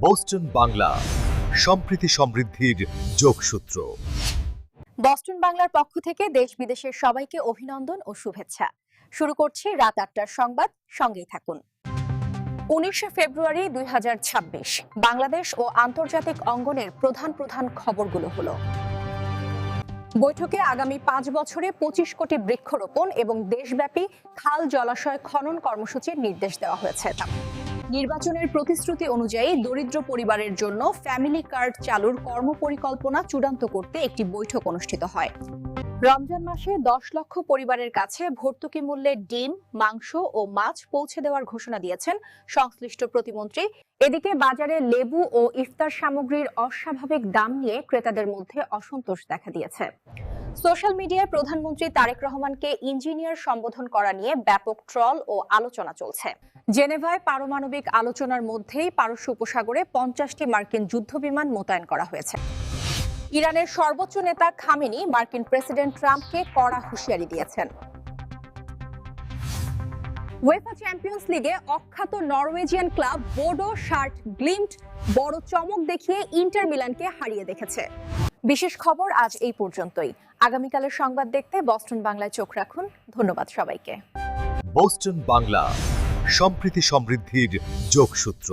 Boston Bangla, সম্প্রীতি সমৃদ্ধির যোগসূত্র। বস্টন বাংলার পক্ষ থেকে দেশ বিদেশের সবাইকে অভিনন্দন ও শুভেচ্ছা। শুরু করছি রাত ৮টার সংবাদ, সঙ্গেই থাকুন। ১৯শে ফেব্রুয়ারি ২০২৬ বাংলাদেশ ও আন্তর্জাতিক অঙ্গনের প্রধান খবরগুলো হলো। বৈঠকে আগামী ৫ বছরে ২৫ কোটি বৃক্ষরোপণ এবং দেশব্যাপী খাল জলাশয় খনন কর্মসূচির নির্দেশ দেওয়া হয়েছে। নির্বাচনের প্রতিশ্রুতি অনুযায়ী দরিদ্র পরিবারের জন্য ফ্যামিলি কার্ড চালুর কর্মপরিকল্পনা চূড়ান্ত করতে একটি বৈঠক অনুষ্ঠিত হয়। রমজান মাসে ১০ লক্ষ পরিবারের কাছে ভর্তুকি মূল্যে ডিম, মাংস ও মাছ পৌঁছে দেওয়ার ঘোষণা দিয়েছেন সংশ্লিষ্ট প্রতিমন্ত্রী। এদিকে বাজারে লেবু ও ইফতার সামগ্রীর অস্বাভাবিক দাম নিয়ে ক্রেতাদের মধ্যে অসন্তোষ দেখা দিয়েছে। সোশ্যাল মিডিয়ায় প্রধানমন্ত্রী তারেক রহমানকে ইঞ্জিনিয়ার সম্বোধন করা নিয়ে ব্যাপক ট্রল ও আলোচনা চলছে। জেনেভায় পারমাণবিক আলোচনার মধ্যেই পারস্য উপসাগরে ৫০টি মার্কিন যুদ্ধবিমান মোতায়েন করা হয়েছে। ইরানের সর্বোচ্চ নেতা খামেনি মার্কিন প্রেসিডেন্ট ট্রাম্পকে কড়া হুঁশিয়ারি দিয়েছেন। উয়েফা চ্যাম্পিয়ন্স লিগে অখ্যাত নরওয়েজিয়ান ক্লাব বোডো শার্ট গ্লিম্ট বড় চমক দেখিয়ে ইন্টার মিলানকে হারিয়ে দেখেছে। বিশেষ খবর আজ এই পর্যন্তই। আগামীকালের সংবাদ দেখতে বস্টন বাংলায় চোখ রাখুন। ধন্যবাদ সবাইকে। বোস্টন বাংলা, সম্প্রীতি সমৃদ্ধির যোগসূত্র।